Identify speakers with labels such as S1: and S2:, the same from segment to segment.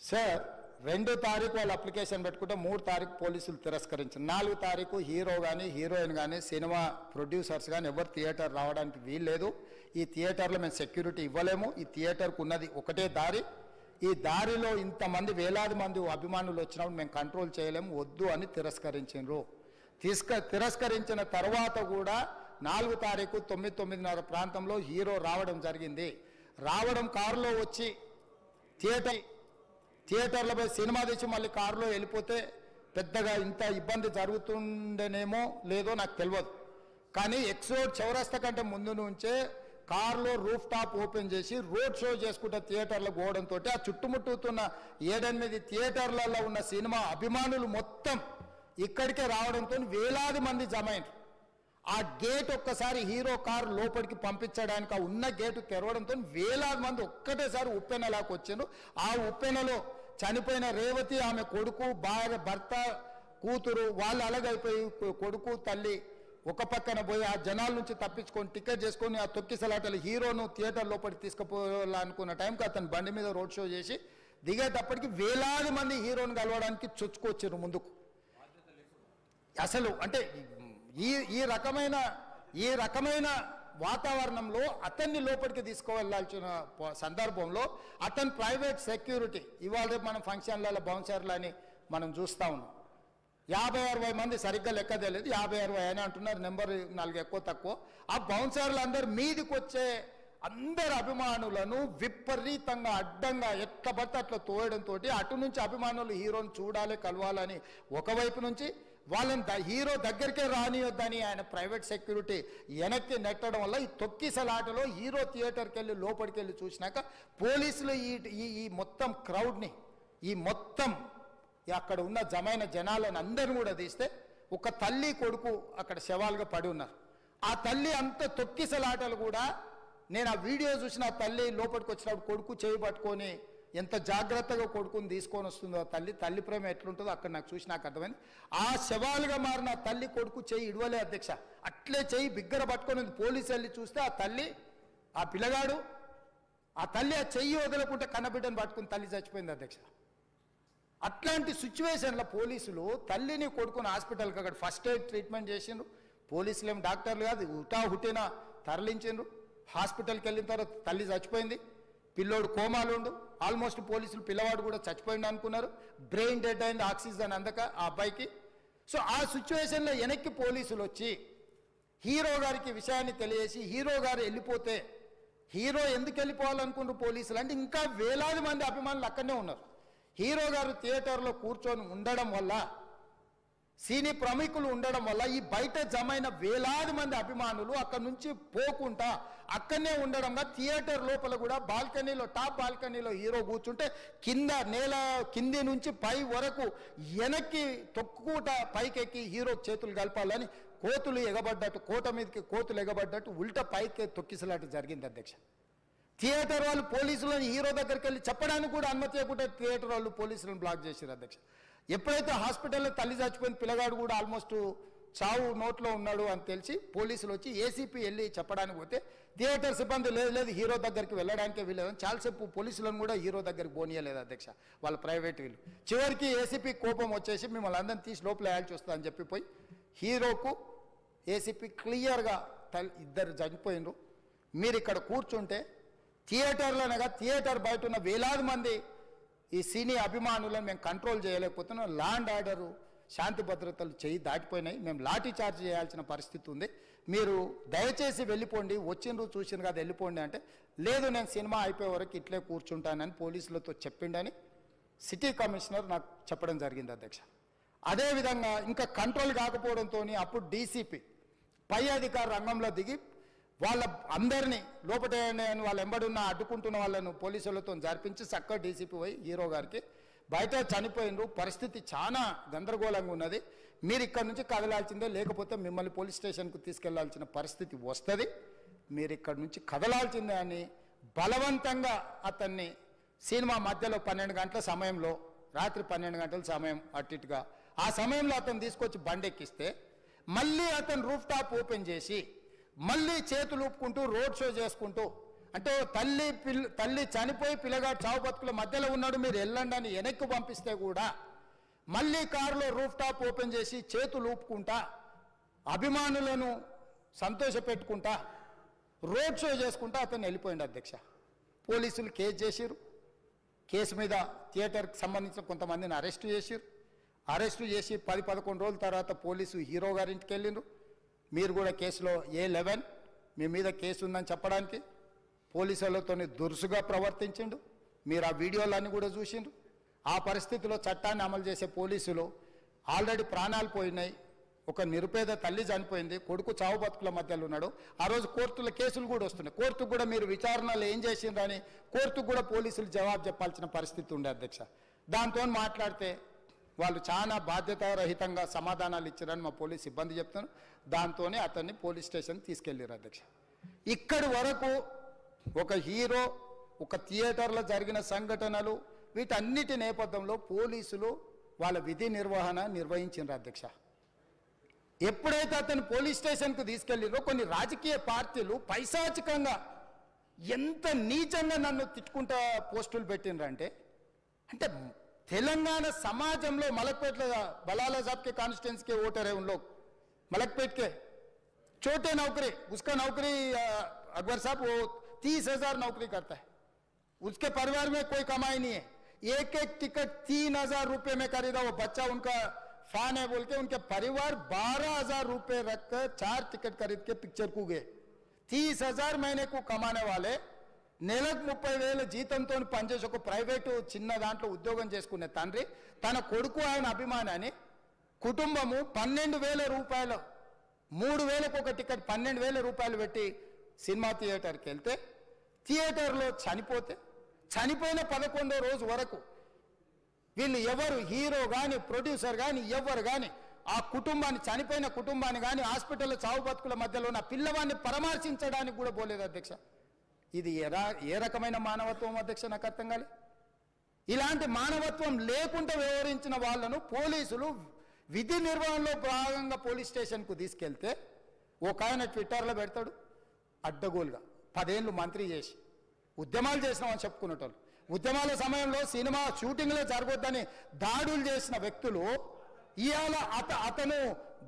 S1: Sir 2 తారీఖు వాళ్ళు application పెట్టుకుంటే 3 తారీఖు పోలీసులు తిరస్కరించారు. 4 తారీఖు హీరో కానీ హీరోయిన్ కానీ సినిమా ప్రొడ్యూసర్స్ కానీ ఎవరు థియేటర్ రావడానికి వీల్లేదు. ఈ థియేటర్లో మేము సెక్యూరిటీ ఇవ్వలేము. ఈ థియేటర్కు ఉన్నది ఒకటే దారి. ఈ దారిలో ఇంతమంది వేలాది మంది అభిమానులు వచ్చినప్పుడు మేము కంట్రోల్ చేయలేము, వద్దు అని తిరస్కరించారు. తిరస్కరించిన తర్వాత కూడా 4 తారీఖు 9:30 ప్రాంతంలో హీరో రావడం జరిగింది. రావడం కారులో వచ్చి థియేటర్లో పోయి సినిమా తెచ్చి మళ్ళీ కారులో వెళ్ళిపోతే పెద్దగా ఇంత ఇబ్బంది జరుగుతుండేనేమో లేదో నాకు తెలియదు. కానీ ఎక్సోడ్ చౌరస్తా కంటే ముందు నుంచే కారులో రూఫ్ టాప్ ఓపెన్ చేసి రోడ్ షో చేసుకుంటే థియేటర్లో పోవడంతో ఆ చుట్టుముట్టుతున్న 7-8 థియేటర్లలో ఉన్న సినిమా అభిమానులు మొత్తం ఇక్కడికే రావడంతో వేలాది మంది జమ అయినారు. ఆ గేట్ ఒక్కసారి హీరో కారు లోపలికి పంపించడానికి ఆ ఉన్న గేటు తెరవడంతో వేలాది మంది ఒక్కటేసారి ఉప్పెనలాకి వచ్చారు. ఆ ఉప్పెనలో చనిపోయిన రేవతి, ఆమె కొడుకు, భార్య, భర్త, కూతురు వాళ్ళు అలాగైపోయి కొడుకు తల్లి ఒక పక్కన పోయి ఆ జనాల నుంచి తప్పించుకొని టికెట్ చేసుకొని ఆ తొక్కిసలాటలు హీరోను థియేటర్ లోపలికి తీసుకుపోవాలనుకున్న టైంకి అతను బండి మీద రోడ్ షో చేసి దిగేటప్పటికి వేలాది మంది హీరోను కలవడానికి చొచ్చుకొచ్చారు ముందుకు. అసలు అంటే ఈ రకమైన వాతావరణంలో అతన్ని లోపలికి తీసుకువెళ్ళాల్సిన సందర్భంలో అతను ప్రైవేట్ సెక్యూరిటీ ఇవాళ మనం ఫంక్షన్లలో బౌన్సర్లని మనం చూస్తూ ఉన్నాం. 50-60 మంది సరిగ్గా లెక్క తెలియదు, 50-60 అని అంటున్నారు, నెంబర్ 4 ఎక్కువ తక్కువ. ఆ బౌన్సర్లు అందరు మీదికి వచ్చే అందరు అభిమానులను విపరీతంగా అడ్డంగా ఎట్లా పడితే అట్లా తోయడంతో అటు నుంచి అభిమానులు హీరోని చూడాలి, కలవాలని ఒకవైపు నుంచి వాళ్ళని హీరో దగ్గరికే రానియొద్దని ఆయన ప్రైవేట్ సెక్యూరిటీ వెనక్కి నెట్టడం వల్ల ఈ తొక్కిసలాటలో హీరో థియేటర్కి వెళ్ళి లోపలికి వెళ్ళి చూసినాక పోలీసులు ఈ మొత్తం క్రౌడ్ని ఈ మొత్తం అక్కడ ఉన్న జమైన జనాలను అందరిని కూడా తీస్తే ఒక తల్లి కొడుకు అక్కడ శవాలుగా పడి ఉన్నారు. ఆ తల్లి అంత తొక్కిసలాటలు కూడా నేను ఆ వీడియో చూసిన ఆ తల్లి లోపలికి వచ్చినప్పుడు కొడుకు చేయి పట్టుకొని ఎంత జాగ్రత్తగా కొడుకుని తీసుకొని వస్తుందో తల్లి ప్రేమ ఎట్లుంటుందో అక్కడ నాకు చూసి నాకు అర్థమైంది. ఆ శవాలుగా మారిన తల్లి కొడుకు చేయి ఇడవలే అధ్యక్ష, అట్లే చేయి బిగ్గర పట్టుకొని పోలీసు వెళ్ళి చూస్తే ఆ తల్లి ఆ పిల్లగాడు ఆ తల్లి ఆ చెయ్యి వదలకుంటే కన్నబిడ్డను పట్టుకుని తల్లి చచ్చిపోయింది అధ్యక్ష. అట్లాంటి సిచ్యువేషన్లో పోలీసులు తల్లిని కొడుకుని హాస్పిటల్కి అక్కడ ఫస్ట్ ఎయిడ్ ట్రీట్మెంట్ చేసిండ్రు. పోలీసులు ఏం డాక్టర్లు కాదు, హుటాహుటిన తరలించిండ్రు. హాస్పిటల్కి వెళ్ళిన తర్వాత తల్లి చచ్చిపోయింది, పిల్లోడు కోమాలుండు. ఆల్మోస్ట్ పోలీసులు పిల్లవాడు కూడా చచ్చిపోయింది అనుకున్నారు. బ్రెయిన్ డెడ్ అయింది, ఆక్సిజన్ అందక ఆ అబ్బాయికి. సో ఆ సిచ్యువేషన్లో వెనక్కి పోలీసులు వచ్చి హీరో గారికి విషయాన్ని తెలియజేసి హీరో గారు వెళ్ళిపోతే హీరో ఎందుకు వెళ్ళిపోవాలనుకున్నారు పోలీసులు అంటే ఇంకా వేలాది మంది అభిమానులు అక్కడనే ఉన్నారు. హీరో గారు థియేటర్లో కూర్చొని ఉండడం వల్ల సినీ ప్రముఖులు ఉండడం వల్ల ఈ బయట జమైన వేలాది మంది అభిమానులు అక్కడి నుంచి పోకుండా అక్కడనే ఉండడం వల్ల థియేటర్ లోపల కూడా బాల్కనీలో టాప్ బాల్కనీలో హీరో కూర్చుంటే కింది నుంచి పై వరకు వెనక్కి తొక్కుట పైకెక్కి హీరో చేతులు కలపాలని కోతులు ఎగబడ్డట్టు కోట మీదకి కోతులు ఎగబడ్డట్టు ఉల్టా పైకి తొక్కిసలాట జరిగింది అధ్యక్ష. థియేటర్ వాళ్ళు పోలీసులను హీరో దగ్గరికి వెళ్ళి చెప్పడానికి కూడా అనుమతి ఇవ్వకుండా థియేటర్ వాళ్ళు పోలీసులను బ్లాక్ చేశారు అధ్యక్ష. ఎప్పుడైతే హాస్పిటల్లో తల్లి చచ్చిపోయిన పిల్లగాడు కూడా ఆల్మోస్ట్ చావు నోట్లో ఉన్నాడు అని తెలిసి పోలీసులు వచ్చి ఏసీపీ వెళ్ళి చెప్పడానికి పోతే థియేటర్ సిబ్బంది లేదు హీరో దగ్గరికి వెళ్ళడానికే వీళ్ళదని చాలాసేపు పోలీసులను కూడా హీరో దగ్గరికి పోనీయలేదు అధ్యక్ష వాళ్ళ ప్రైవేట్ వీళ్ళు. చివరికి ఏసీపీ కోపం వచ్చేసి మిమ్మల్ని అందరిని తీసి లోపల వేయాల్సి వస్తుందని చెప్పిపోయి హీరోకు ఏసీపీ క్లియర్గా ఇద్దరు చనిపోయినరు, మీరు ఇక్కడ కూర్చుంటే థియేటర్లోనగా థియేటర్ బయట ఉన్న వేలాది మంది ఈ సినీ అభిమానులను మేము కంట్రోల్ చేయలేకపోతున్నాం, ల్యాండ్ ఆర్డరు శాంతి భద్రతలు చేయి దాటిపోయినాయి, మేము లాఠీ చార్జ్ చేయాల్సిన పరిస్థితి ఉంది, మీరు దయచేసి వెళ్ళిపోండి, వచ్చిండ్రు చూసిండ్రు కదా వెళ్ళిపోండి అంటే లేదు నేను సినిమా అయిపోయే వరకు ఇట్లే కూర్చుంటానని పోలీసులతో చెప్పిండని సిటీ కమిషనర్ నాకు చెప్పడం జరిగింది అధ్యక్ష. అదేవిధంగా ఇంకా కంట్రోల్ కాకపోవడంతో అప్పుడు డీసీపీ పై అధికారి రంగంలో దిగి వాళ్ళ అందరినీ లోపల వాళ్ళ ఎంబడున్న అడ్డుకుంటున్న వాళ్ళను పోలీసులతో జరిపించి చక్కగా డీసీపీ పోయి హీరో గారికి బయట చనిపోయినరు, పరిస్థితి చాలా గందరగోళంగా ఉన్నది, మీరు ఇక్కడ నుంచి కదలాల్సిందే లేకపోతే మిమ్మల్ని పోలీస్ స్టేషన్కు తీసుకెళ్లాల్సిన పరిస్థితి వస్తుంది, మీరు ఇక్కడ నుంచి కదలాల్సిందే అని బలవంతంగా అతన్ని సినిమా మధ్యలో 12 గంటల సమయంలో రాత్రి 12 గంటల సమయం అట్టిగా ఆ సమయంలో అతను తీసుకొచ్చి బండి ఎక్కిస్తే మళ్ళీ అతను రూఫ్ టాప్ ఓపెన్ చేసి మళ్ళీ చేతులు ఊపుకుంటూ రోడ్ షో చేసుకుంటూ అంటే తల్లి చనిపోయి పిల్లగాడు చావు బతుకుల మధ్యలో ఉన్నాడు, మీరు వెళ్ళండి అని వెనక్కి పంపిస్తే కూడా మళ్ళీ కారులో రూఫ్ టాప్ ఓపెన్ చేసి చేతులు ఊపుకుంటా అభిమానులను సంతోషపెట్టుకుంటా రోడ్ షో చేసుకుంటా అతను వెళ్ళిపోయింది అధ్యక్ష. పోలీసులు కేసు చేసిరు, కేసు మీద థియేటర్కి సంబంధించిన కొంతమందిని అరెస్టు చేసిరు. అరెస్టు చేసి 10-11 రోజుల తర్వాత పోలీసు హీరో గారింటికి వెళ్ళిండ్రు. మీరు కూడా కేసులో A11 మీ మీద కేసు ఉందని చెప్పడానికి పోలీసులతో దురుసుగా ప్రవర్తించిండు. మీరు ఆ వీడియోలన్నీ కూడా చూసిండ్రు. ఆ పరిస్థితిలో చట్టాన్ని అమలు చేసే పోలీసులు ఆల్రెడీ ప్రాణాలు పోయినాయి, ఒక నిరుపేద తల్లి చనిపోయింది, కొడుకు చావు బతుకుల మధ్యలో ఉన్నాడు. ఆ రోజు కోర్టుల కేసులు కూడా వస్తున్నాయి. కోర్టుకు కూడా మీరు విచారణలు ఏం చేసిండ్రని కోర్టుకు కూడా పోలీసులు జవాబు చెప్పాల్సిన పరిస్థితి ఉండే అధ్యక్ష. దాంతో మాట్లాడితే వాళ్ళు చాలా బాధ్యతారహితంగా సమాధానాలు ఇచ్చారని మా పోలీస్ సిబ్బంది చెప్తున్నారు. దాంతోనే అతన్ని పోలీస్ స్టేషన్ తీసుకెళ్ళారు అధ్యక్ష. ఇక్కడి వరకు ఒక హీరో, ఒక థియేటర్లో జరిగిన సంఘటనలు, వీటన్నిటి నేపథ్యంలో పోలీసులు వాళ్ళ విధి నిర్వహణ నిర్వహించారు అధ్యక్ష. ఎప్పుడైతే అతను పోలీస్ స్టేషన్కు తీసుకెళ్ళిరో కొన్ని రాజకీయ పార్టీలు పైశాచికంగా ఎంత నీచంగా నన్ను తిట్టుకుంటా పోస్టులు పెట్టినరంటే, అంటే तेलंगाना समाजम मलकपेट बलाला साहब के कॉन्स्टिट्यूंसी के वोटर है उन लोग मलकपेट के छोटे नौकरी, उसका नौकरी अकबर साहब वो 30,000 नौकरी करता है, उसके परिवार में कोई कमाई नहीं है, एक एक टिकट 3,000 रुपये में खरीदा, वो बच्चा उनका फैन है बोल के उनके परिवार 12,000 रुपये रखकर 4 टिकट खरीद के पिक्चर को गए। 30,000 महीने को कमाने वाले నెలకు 30,000 జీతంతో పనిచేసి ఒక ప్రైవేటు చిన్న దాంట్లో ఉద్యోగం చేసుకునే తండ్రి తన కొడుకు ఆయన అభిమానాన్ని కుటుంబము 12,000 రూపాయలు 3,000కు ఒక టికెట్ 12,000 రూపాయలు పెట్టి సినిమా థియేటర్కి వెళ్తే థియేటర్లో చనిపోయిన 11వ రోజు వరకు వీళ్ళు ఎవరు హీరో కానీ ప్రొడ్యూసర్ కానీ ఎవరు కానీ ఆ కుటుంబాన్ని చనిపోయిన కుటుంబాన్ని కానీ హాస్పిటల్లో చావు బతుకుల మధ్యలో ఉన్న పిల్లవాడిని పరామర్శించడానికి కూడా పోలేదు అధ్యక్ష. ఇది ఏ రకమైన మానవత్వం అధ్యక్ష నాకు అర్థం కాలే. ఇలాంటి మానవత్వం లేకుండా వ్యవహరించిన వాళ్ళను పోలీసులు విధి నిర్వహణలో భాగంగా పోలీస్ స్టేషన్కు తీసుకెళ్తే ఒక ఆయన ట్విట్టర్లో పెడతాడు అడ్డగోలుగా 10 ఏళ్ళు మంత్రి చేసి ఉద్యమాలు చేసినామని చెప్పుకునేటోళ్ళు, ఉద్యమాల సమయంలో సినిమా షూటింగ్లో జరగొద్దని దాడులు చేసిన వ్యక్తులు ఇవాళ అతను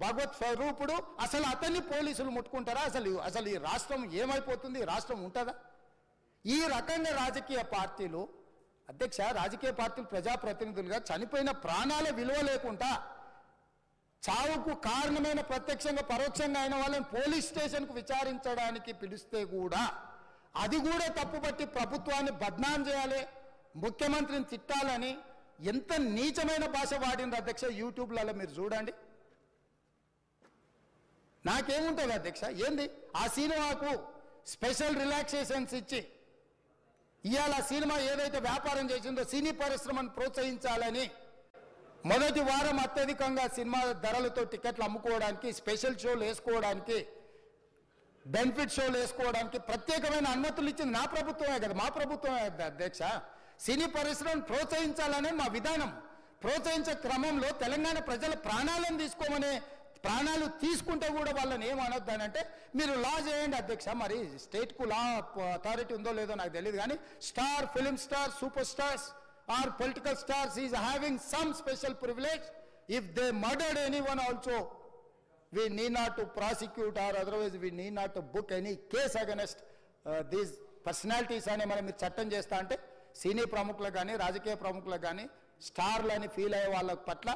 S1: భగవత్ స్వరూపుడు, అసలు అతన్ని పోలీసులు ముట్టుకుంటారా? అసలు ఈ రాష్ట్రం ఏమైపోతుంది? ఈ రాష్ట్రం ఉంటుందా? ఈ రకంగా రాజకీయ పార్టీలు అధ్యక్ష, రాజకీయ పార్టీలు ప్రజాప్రతినిధులుగా చనిపోయిన ప్రాణాల విలువ లేకుండా చావుకు కారణమైన ప్రత్యక్షంగా పరోక్షంగా అయిన వాళ్ళని పోలీస్ స్టేషన్కు విచారించడానికి పిలిస్తే కూడా అది కూడా తప్పుపట్టి ప్రభుత్వాన్ని బద్నాం చేయాలి, ముఖ్యమంత్రిని తిట్టాలని ఎంత నీచమైన భాష వాడింది అధ్యక్ష. యూట్యూబ్లలో మీరు చూడండి. నాకేముంటుంది అధ్యక్ష, ఏంది ఆ సినిమాకు స్పెషల్ రిలాక్సేషన్స్ ఇచ్చి ఇవాళ సినిమా ఏదైతే వ్యాపారం చేసిందో సినీ పరిశ్రమను ప్రోత్సహించాలని మొదటి వారం అత్యధికంగా సినిమా ధరలతో టికెట్లు అమ్ముకోవడానికి, స్పెషల్ షోలు వేసుకోవడానికి, బెనిఫిట్ షోలు వేసుకోవడానికి ప్రత్యేకమైన అనుమతులు ఇచ్చింది నా ప్రభుత్వమే కదా, మా ప్రభుత్వమే అధ్యక్ష. సినీ పరిశ్రమను ప్రోత్సహించాలనే మా విధానం. ప్రోత్సహించే క్రమంలో తెలంగాణ ప్రజల ప్రాణాలను తీసుకోమనే, ప్రాణాలు తీసుకుంటే కూడా వాళ్ళని ఏమనొద్దానంటే మీరు లా చేయండి అధ్యక్ష. మరి స్టేట్కు లా అథారిటీ ఉందో లేదో నాకు తెలియదు, కానీ star, film star, super stars or political stars is having some special privilege. If they murdered anyone also we need not to prosecute or otherwise we need not to book any case against these personalities అని మనం మీరు చట్టం చేస్తా అంటే సినీ ప్రముఖులకు కానీ రాజకీయ ప్రముఖులకు కానీ స్టార్లని ఫీల్ అయ్యే వాళ్ళ పట్ల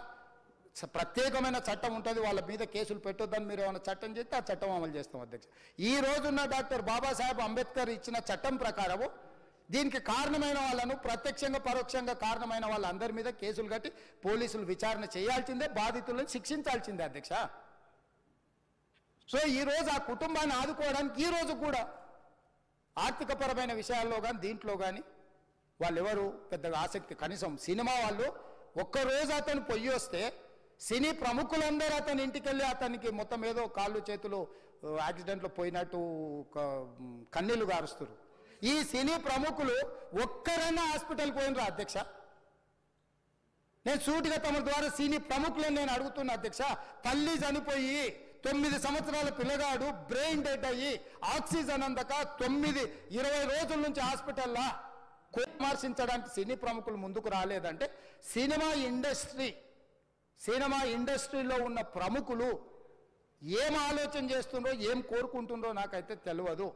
S1: ప్రత్యేకమైన చట్టం ఉంటుంది, వాళ్ళ మీద కేసులు పెట్టొద్దని మీరు ఏమైనా చట్టం చేస్తే ఆ చట్టం అమలు చేస్తాం అధ్యక్ష. ఈ రోజున్న డాక్టర్ బాబాసాహెబ్ అంబేద్కర్ ఇచ్చిన చట్టం ప్రకారము దీనికి కారణమైన వాళ్ళను ప్రత్యక్షంగా పరోక్షంగా కారణమైన వాళ్ళందరి మీద కేసులు కట్టి పోలీసులు విచారణ చేయాల్సిందే, బాధితులను శిక్షించాల్సిందే అధ్యక్ష. సో ఈరోజు ఆ కుటుంబాన్ని ఆదుకోవడానికి ఈరోజు కూడా ఆర్థికపరమైన విషయాల్లో కానీ దీంట్లో కానీ వాళ్ళు ఎవరు పెద్దగా ఆసక్తి, కనీసం సినిమా వాళ్ళు ఒక్కరోజు అతను పొయ్యి వస్తే సినీ ప్రముఖులందరూ అతని ఇంటికి వెళ్ళి అతనికి మొత్తం ఏదో కాళ్ళు చేతులు యాక్సిడెంట్లో పోయినట్టు కన్నీళ్లు గారుస్తారు. ఈ సినీ ప్రముఖులు ఒక్కరైనా హాస్పిటల్ పోయినరా అధ్యక్ష? నేను సూటిగా తమ ద్వారా సినీ ప్రముఖులను నేను అడుగుతున్నా అధ్యక్ష. తల్లి చనిపోయి 9 సంవత్సరాల పిల్లగాడు బ్రెయిన్ డెడ్ అయ్యి ఆక్సిజన్ అందక 20 రోజుల నుంచి హాస్పిటల్లో పరామర్శించడానికి సినీ ప్రముఖులు ముందుకు రాలేదంటే సినిమా ఇండస్ట్రీలో ఉన్న ప్రముఖులు ఏం ఆలోచన చేస్తుండ్రో ఏం కోరుకుంటుండ్రో నాకైతే తెలియదు.